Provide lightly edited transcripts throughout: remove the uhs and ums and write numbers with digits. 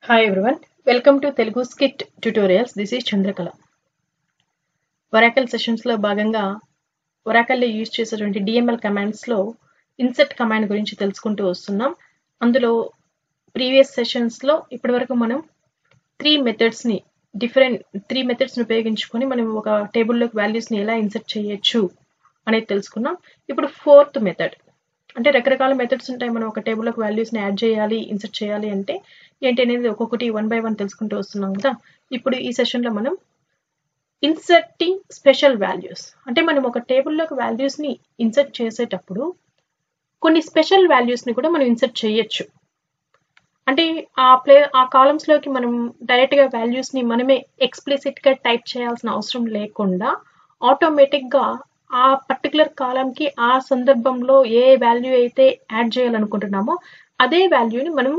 Hi everyone, welcome to Telugu Skit Tutorials. This is Chandrakala. Oracle sessions లో భాగంగా Oracle లో use చేసేటువంటి DML commands లో insert command గురించి తెలుసుకుంటూ వస్తున్నాం. అందులో ప్రీవియస్ సెషన్స్ లో ఇప్పటివరకు మనం త్రీ మెథడ్స్ ని ఉపయోగించుకొని మనం ఒక టేబుల్లోకి వాల్యూస్ ని ఎలా ఇన్సర్ట్ చేయొచ్చు అనేది తెలుసుకున్నాం. ఇప్పుడు ఫోర్త్ మెథడ్, అంటే రకరకాల మెథడ్స్ ఉంటాయి. మనం ఒక టేబుల్లోకి వాల్యూస్ని యాడ్ చేయాలి, ఇన్సర్ట్ చేయాలి అంటే ఏంటి అనేది ఒక్కొక్కటి 1 by 1 తెలుసుకుంటూ వస్తున్నాం కదా. ఇప్పుడు ఈ సెషన్లో మనం ఇన్సర్టింగ్ స్పెషల్ వాల్యూస్, అంటే మనం ఒక టేబుల్లోకి వాల్యూస్ని ఇన్సర్ట్ చేసేటప్పుడు కొన్ని స్పెషల్ వాల్యూస్ని కూడా మనం ఇన్సర్ట్ చేయొచ్చు. అంటే ఆ కాలమ్స్లోకి మనం డైరెక్ట్గా వాల్యూస్ని మనమే ఎక్స్ప్లిసిట్గా టైప్ చేయాల్సిన అవసరం లేకుండా ఆటోమేటిక్గా ఆ పర్టికులర్ కాలంకి ఆ సందర్భంలో ఏ వాల్యూ అయితే యాడ్ చేయాలనుకుంటున్నామో అదే వాల్యూని మనం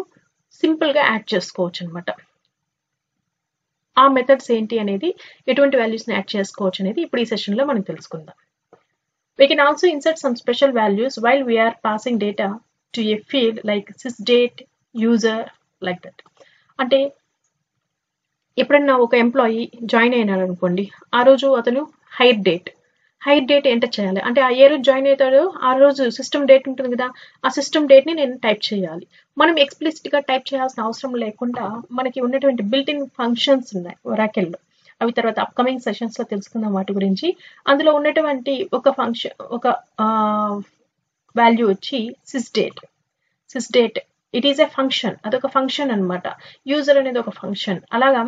సింపుల్గా యాడ్ చేసుకోవచ్చు అనమాట. ఆ మెథడ్స్ ఏంటి అనేది, ఎటువంటి వాల్యూస్ని యాడ్ చేసుకోవచ్చు అనేది ఇప్పుడు ఈ సెషన్లో మనం తెలుసుకుందాం. We can also insert some special values while we are passing data to a field like sysdate, user, like that. అంటే ఎప్పుడన్నా ఒక ఎంప్లాయీ జాయిన్ అయినాడు అనుకోండి, ఆ రోజు అతను హైర్ డేట్ ఎంటర్ చేయాలి. అంటే ఆ ఏ రోజు జాయిన్ అవుతాడో ఆ రోజు సిస్టమ్ డేట్ ఉంటుంది కదా, ఆ సిస్టమ్ డేట్ని నేను టైప్ చేయాలి. మనం ఎక్స్ప్లిసిట్గా టైప్ చేయాల్సిన అవసరం లేకుండా మనకి ఉన్నటువంటి బిల్ట్ ఇన్ ఫంక్షన్స్ ఉన్నాయి ఒరాకిల్లో. అవి తర్వాత అప్కమింగ్ సెషన్స్లో తెలుసుకుందాం వాటి గురించి. అందులో ఉన్నటువంటి ఒక ఫంక్షన్, ఒక వాల్యూ వచ్చి సిస్డేట్. ఇట్ ఈస్ ఎ ఫంక్షన్, అదొక ఫంక్షన్ అనమాట. యూజర్ అనేది ఒక ఫంక్షన్. అలాగా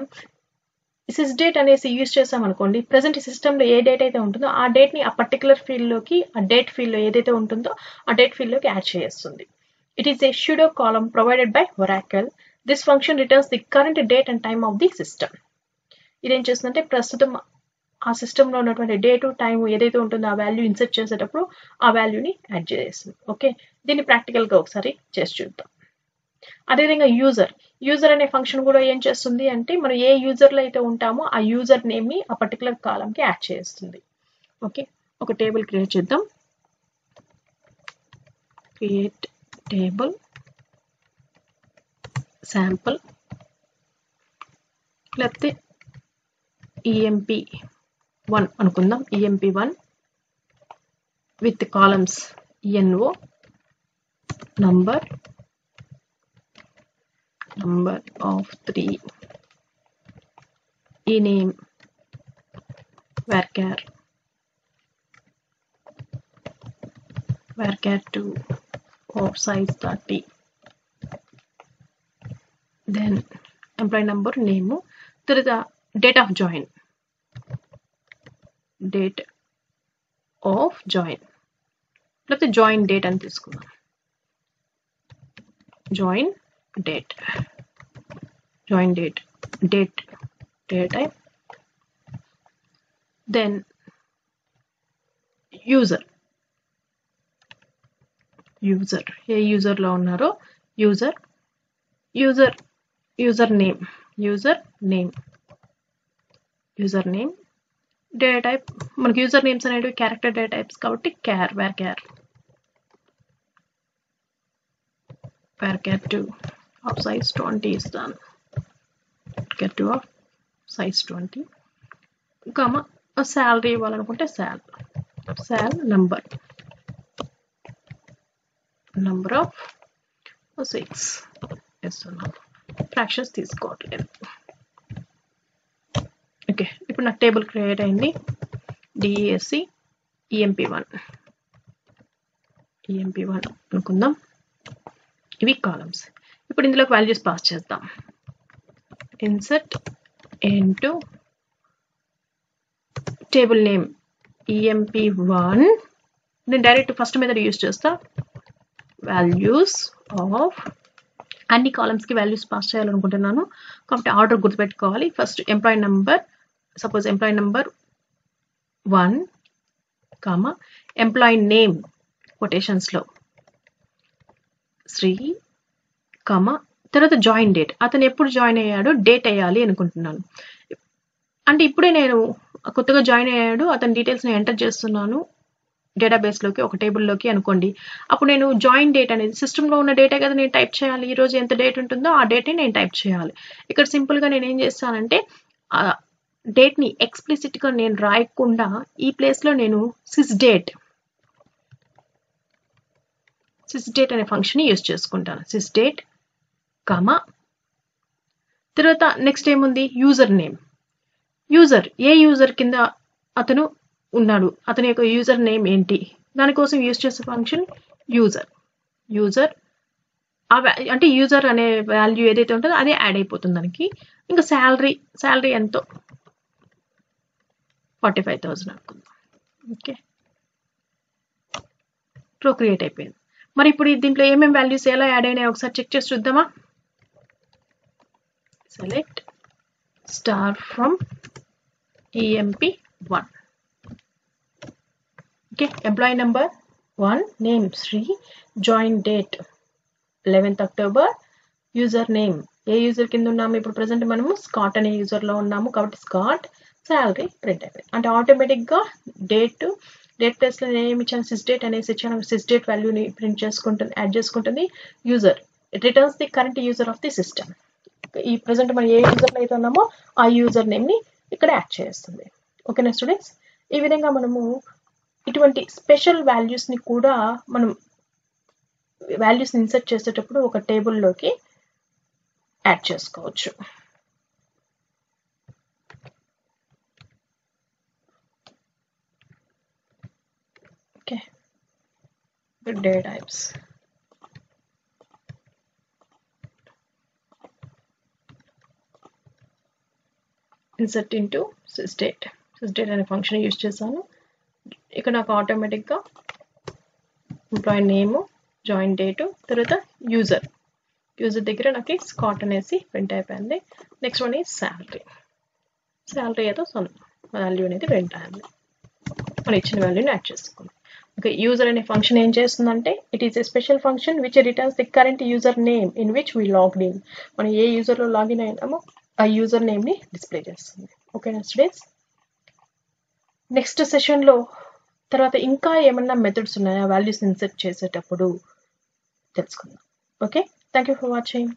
సిస్డేట్ అనేసి యూజ్ చేసాం అనుకోండి, ప్రజెంట్ సిస్టంలో ఏ డేట్ అయితే ఉంటుందో ఆ డేట్ని ఆ పర్టికులర్ ఫీల్డ్లోకి, ఆ డేట్ ఫీల్డ్లో ఏదైతే ఉంటుందో ఆ డేట్ ఫీల్డ్లోకి యాడ్ చేస్తుంది. It is a pseudo column provided by Oracle. This function returns the current date and time of the system. ఇదేం చేస్తుందంటే ప్రస్తుతం ఆ సిస్టంలో ఉన్నటువంటి డేటు టైం ఏదైతే ఉంటుందో ఆ వాల్యూ ఇన్సర్ట్ చేసేటప్పుడు ఆ వాల్యూని యాడ్ చేస్తుంది. ఓకే, దీన్ని ప్రాక్టికల్గా ఒకసారి చేసి చూద్దాం. అదేవిధంగా యూజర్ అనే ఫంక్షన్ కూడా ఏం చేస్తుంది అంటే మనం ఏ యూజర్లో అయితే ఉంటామో ఆ యూజర్ నేమ్ని ఆ పర్టికులర్ కాలంకి యాడ్ చేస్తుంది. ఓకే, ఒక టేబుల్ క్రియేట్ చేద్దాం. క్రియేట్ టేబుల్ శాంపుల్, లేకపోతే EMP1 అనుకుందాం. EMP1 with columns ENO, number of 3, name varchar 2 of size 30, then employee number, name, తర్వాత date of join లేకపోతే జాయిన్ డేట్ అని తీసుకుందాం. Join date type, then user ఏ యూజర్లో ఉన్నారో యూజర్ నేమ్ డేటా టైప్. మనకి యూజర్ నేమ్స్ అనేవి క్యారెక్టర్ డేటా టైప్స్ కాబట్టి varchar 2 of size 20 ఇస్తాను. varchar 2 of size 20, శాలరీ ఇవ్వాలనుకుంటే sal number of 6 ఇస్తున్నాను. ఫ్రాక్షన్స్ తీసుకోవట్లేదు. ఓకే, ఇప్పుడు నాకు టేబుల్ క్రియేట్ అయింది. DESC EMP1 అనుకుందాం. ఇవి కాలమ్స్. ఇప్పుడు ఇందులోకి వాల్యూస్ పాస్ చేద్దాం. Insert into table name EMP1. నేను డైరెక్ట్ ఫస్ట్ మెథడ్ యూజ్ చేస్తా. వాల్యూస్ ఆఫ్ అన్ని కాలమ్స్కి వాల్యూస్ పాస్ చేయాలనుకుంటున్నాను కాబట్టి ఆర్డర్ గుర్తుపెట్టుకోవాలి. First employee number, suppose employee number 1, employee name కొటేషన్స్లో శ్రీ, తర్వాత జాయిన్ డేట్, అతను ఎప్పుడు జాయిన్ అయ్యాడో డేట్ వేయాలి అనుకుంటున్నాను. అంటే ఇప్పుడే నేను కొత్తగా జాయిన్ అయ్యాడు, అతని డీటెయిల్స్ని ఎంటర్ చేస్తున్నాను. డేటాబేస్లోకి ఒక టేబుల్లోకి అనుకోండి. అప్పుడు నేను జాయిన్ డేట్ అనేది సిస్టంలో ఉన్న డేటా కదా నేను టైప్ చేయాలి. ఈరోజు ఎంత డేట్ ఉంటుందో ఆ డేట్ని నేను టైప్ చేయాలి. ఇక్కడ సింపుల్గా నేను ఏం చేస్తానంటే డేట్ని ఎక్స్ప్లిసిట్గా నేను రాయకుండా ఈ ప్లేస్లో నేను సిస్డేట్ అనే ఫంక్షన్ యూజ్ చేసుకుంటాను. సిస్డేట్ కామా తర్వాత నెక్స్ట్ ఏముంది యూజర్ నేమ్. ఏ యూజర్ కింద అతను ఉన్నాడు, అతని యొక్క యూజర్ నేమ్ ఏంటి, దానికోసం యూజ్ చేసే ఫంక్షన్ యూజర్ అంటే యూజర్ అనే వాల్యూ ఏదైతే ఉంటుందో అదే యాడ్ అయిపోతుంది దానికి. ఇంకా శాలరీ ఎంతో 45,000 అనుకుందాం. ఓకే, క్రియేట్ అయిపోయింది. మరి ఇప్పుడు దీంట్లో ఏమేమి వాల్యూస్ ఎలా యాడ్ అయినాయో ఒకసారి చెక్ చేసి చూద్దామా. Select star from EMP1. Okay, employee number 1, name Sri, join date 11th October, user name A user కింద ఉన్నాము ఇప్పుడు ప్రెసెంట్ మనము స్కాట్ అనే యూజర్లో ఉన్నాము కాబట్టి స్కాట్, శాలరీ ప్రింట్ అయిపోయింది. అంటే ఆటోమేటిక్గా డేట్ ప్లేస్లో నేను ఏమి ఇచ్చాను సిస్డేట్ అనేసి ఇచ్చాను. సిస్డేట్ వాల్యూని ప్రింట్ చేసుకుంటుంది, యాడ్ చేసుకుంటుంది. User it returns the current user of the system. ఈ ప్రెసెంట్ మనం ఏ యూజర్లో అయితే ఉన్నామో ఆ యూజర్ నేమ్ని ఇక్కడ యాడ్ చేస్తుంది. ఓకేనా స్టూడెంట్స్, ఈ విధంగా మనము ఇటువంటి స్పెషల్ వాల్యూస్ని కూడా మనం వాల్యూస్ని ఇన్సర్ట్ చేసేటప్పుడు ఒక టేబుల్లోకి యాడ్ చేసుకోవచ్చు. Okay, day types. Insert into sysdate అనే ఫంక్షన్ యూజ్ చేశాను. ఇక్కడ నాకు ఆటోమేటిక్గా ఎంప్లాయీ నేము, జాయిన్ డేటు, తర్వాత యూజర్ దగ్గర నాకు స్కాట్ అనేసి ప్రింట్ అయిపోయింది. నెక్స్ట్ వన్ ఈ శాలరీ ఏదో వాల్యూ అనేది ప్రింట్ అయింది. మనం ఇచ్చిన వాల్యూని యాడ్ చేసుకున్నాం. ఓకే, యూజర్ అనే ఫంక్షన్ ఏం చేస్తుందంటే it is a special function which returns the current user name in which we logged in. మనం ఏ యూజర్లో లాగిన్ అయినామో ఆ యూజర్ నేమ్ని డిస్ప్లే చేస్తుంది. ఓకేనా స్టూడెంట్స్, నెక్స్ట్ సెషన్లో తర్వాత ఇంకా ఏమన్నా మెథడ్స్ ఉన్నాయా వాల్యూస్ ఇన్సర్ట్ చేసేటప్పుడు తెలుసుకుందాం. Okay, thank you for watching.